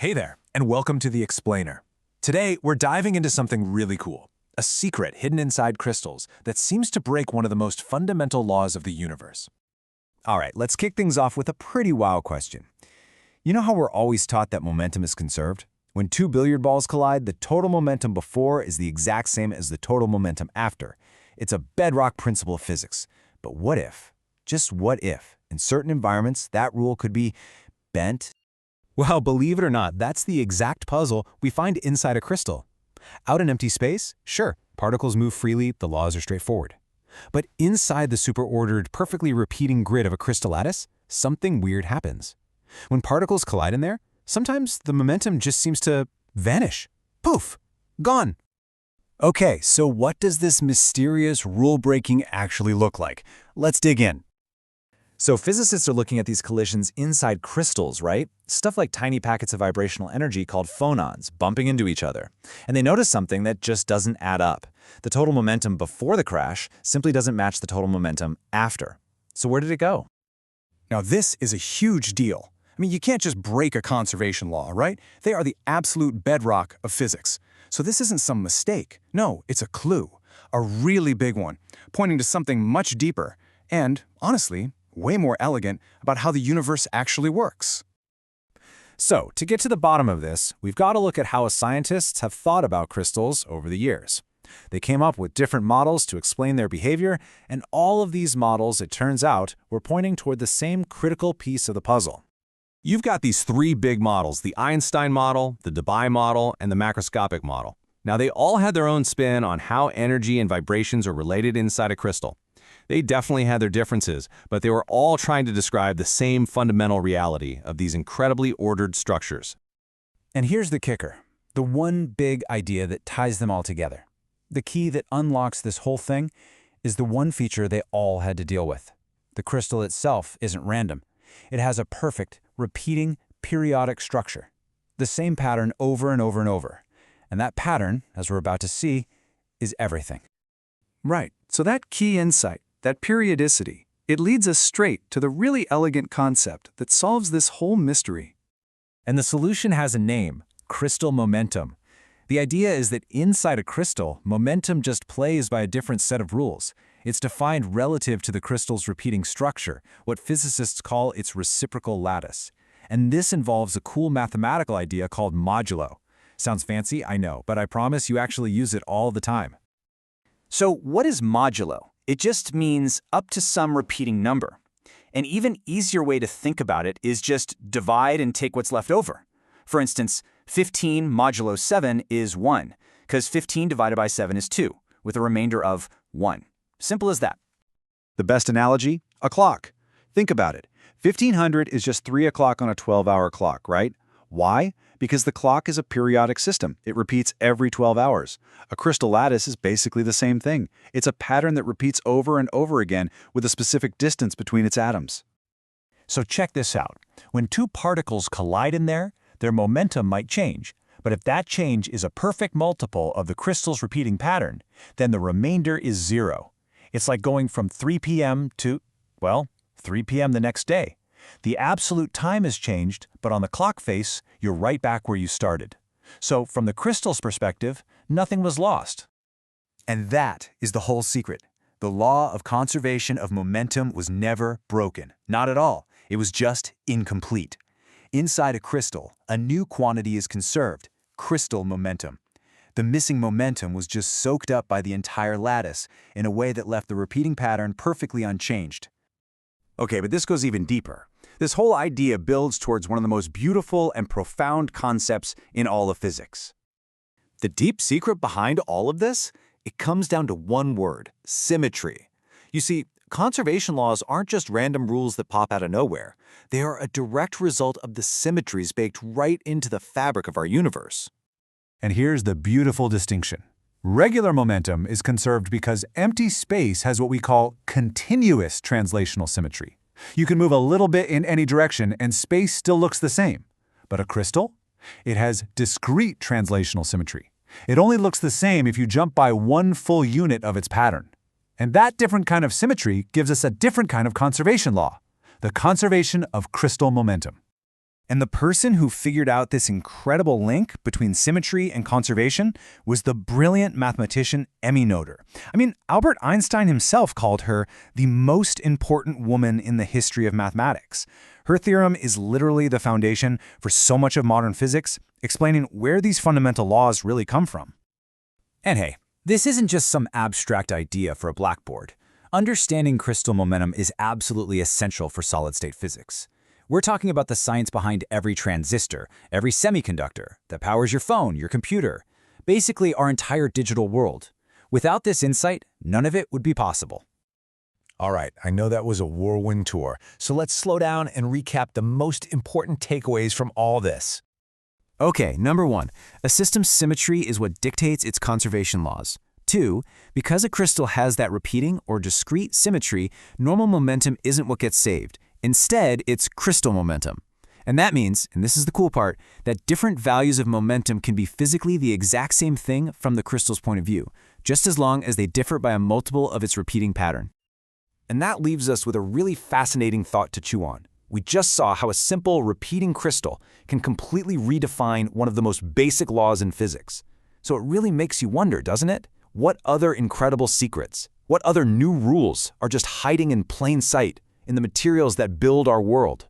Hey there, and welcome to The Explainer. Today, we're diving into something really cool, a secret hidden inside crystals that seems to break one of the most fundamental laws of the universe. All right, let's kick things off with a pretty wild question. You know how we're always taught that momentum is conserved? When two billiard balls collide, the total momentum before is the exact same as the total momentum after. It's a bedrock principle of physics. But what if, just what if, in certain environments, that rule could be bent? Well, believe it or not, that's the exact puzzle we find inside a crystal. Out in empty space, sure, particles move freely, the laws are straightforward. But inside the superordered, perfectly repeating grid of a crystal lattice, something weird happens. When particles collide in there, sometimes the momentum just seems to vanish. Poof! Gone! Okay, so what does this mysterious rule-breaking actually look like? Let's dig in. So physicists are looking at these collisions inside crystals, right? Stuff like tiny packets of vibrational energy called phonons bumping into each other. And they notice something that just doesn't add up. The total momentum before the crash simply doesn't match the total momentum after. So where did it go? Now this is a huge deal. I mean, you can't just break a conservation law, right? They are the absolute bedrock of physics. So this isn't some mistake. No, it's a clue. A really big one, pointing to something much deeper and, honestly, way more elegant about how the universe actually works. So, to get to the bottom of this, we've got to look at how scientists have thought about crystals over the years. They came up with different models to explain their behavior, and all of these models, it turns out, were pointing toward the same critical piece of the puzzle. You've got these three big models, the Einstein model, the Debye model, and the macroscopic model. Now, they all had their own spin on how energy and vibrations are related inside a crystal. They definitely had their differences, but they were all trying to describe the same fundamental reality of these incredibly ordered structures. And here's the kicker, the one big idea that ties them all together. The key that unlocks this whole thing is the one feature they all had to deal with. The crystal itself isn't random. It has a perfect, repeating, periodic structure. The same pattern over and over and over. And that pattern, as we're about to see, is everything. Right, so that key insight, that periodicity, it leads us straight to the really elegant concept that solves this whole mystery. And the solution has a name, crystal momentum. The idea is that inside a crystal, momentum just plays by a different set of rules. It's defined relative to the crystal's repeating structure, what physicists call its reciprocal lattice. And this involves a cool mathematical idea called modulo. Sounds fancy, I know, but I promise you actually use it all the time. So what is modulo? It just means up to some repeating number. An even easier way to think about it is just divide and take what's left over. For instance, 15 modulo 7 is 1, because 15 divided by 7 is 2, with a remainder of 1. Simple as that. The best analogy? A clock. Think about it. 1500 is just 3 o'clock on a 12-hour clock, right? Why? Because the clock is a periodic system. It repeats every 12 hours. A crystal lattice is basically the same thing. It's a pattern that repeats over and over again with a specific distance between its atoms. So check this out. When two particles collide in there, their momentum might change. But if that change is a perfect multiple of the crystal's repeating pattern, then the remainder is 0. It's like going from 3 p.m. to, well, 3 p.m. the next day. The absolute time has changed, but on the clock face, you're right back where you started. So from the crystal's perspective, nothing was lost. And that is the whole secret. The law of conservation of momentum was never broken. Not at all. It was just incomplete. Inside a crystal, a new quantity is conserved, crystal momentum. The missing momentum was just soaked up by the entire lattice in a way that left the repeating pattern perfectly unchanged. Okay, but this goes even deeper. This whole idea builds towards one of the most beautiful and profound concepts in all of physics. The deep secret behind all of this? It comes down to one word, symmetry. You see, conservation laws aren't just random rules that pop out of nowhere. They are a direct result of the symmetries baked right into the fabric of our universe. And here's the beautiful distinction. Regular momentum is conserved because empty space has what we call continuous translational symmetry. You can move a little bit in any direction and space still looks the same. But a crystal? It has discrete translational symmetry. It only looks the same if you jump by one full unit of its pattern. And that different kind of symmetry gives us a different kind of conservation law, the conservation of crystal momentum. And the person who figured out this incredible link between symmetry and conservation was the brilliant mathematician Emmy Noether. I mean, Albert Einstein himself called her the most important woman in the history of mathematics. Her theorem is literally the foundation for so much of modern physics, explaining where these fundamental laws really come from. And hey, this isn't just some abstract idea for a blackboard. Understanding crystal momentum is absolutely essential for solid-state physics. We're talking about the science behind every transistor, every semiconductor that powers your phone, your computer, basically our entire digital world. Without this insight, none of it would be possible. All right, I know that was a whirlwind tour, so let's slow down and recap the most important takeaways from all this. Okay, number 1, a system's symmetry is what dictates its conservation laws. 2, because a crystal has that repeating or discrete symmetry, normal momentum isn't what gets saved. Instead, it's crystal momentum. And that means, and this is the cool part, that different values of momentum can be physically the exact same thing from the crystal's point of view, just as long as they differ by a multiple of its repeating pattern. And that leaves us with a really fascinating thought to chew on. We just saw how a simple, repeating crystal can completely redefine one of the most basic laws in physics. So it really makes you wonder, doesn't it? What other incredible secrets, what other new rules are just hiding in plain sight in the materials that build our world?